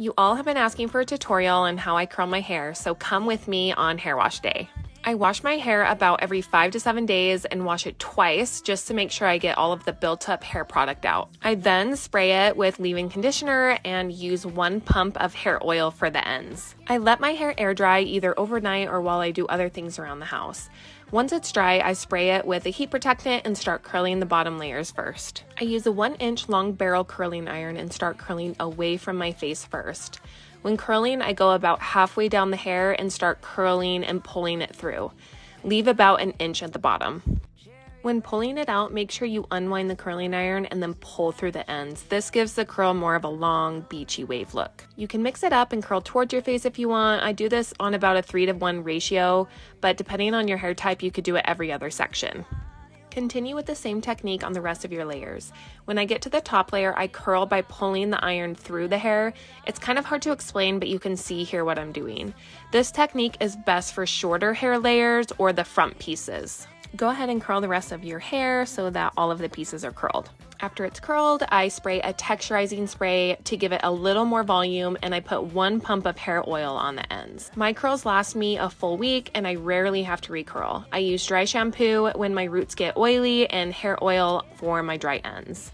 You all have been asking for a tutorial on how I curl my hair, so come with me on hair wash day. I wash my hair about every 5 to 7 days and wash it twice just to make sure I get all of the built up hair product out. I then spray it with leave-in conditioner and use 1 pump of hair oil for the ends. I let my hair air dry either overnight or while I do other things around the house. Once it's dry, I spray it with a heat protectant and start curling the bottom layers first. I use a 1-inch long barrel curling iron and start curling away from my face first. When curling, I go about halfway down the hair and start curling and pulling it through. Leave about 1 inch at the bottom. When pulling it out, make sure you unwind the curling iron and then pull through the ends. This gives the curl more of a long, beachy wave look. You can mix it up and curl towards your face if you want. I do this on about a 3-to-1 ratio, but depending on your hair type, you could do it every other section. Continue with the same technique on the rest of your layers. When I get to the top layer, I curl by pulling the iron through the hair. It's kind of hard to explain, but you can see here what I'm doing. This technique is best for shorter hair layers or the front pieces. Go ahead and curl the rest of your hair so that all of the pieces are curled. After it's curled, I spray a texturizing spray to give it a little more volume, and I put 1 pump of hair oil on the ends. My curls last me a full week and I rarely have to recurl. I use dry shampoo when my roots get oily and hair oil for my dry ends.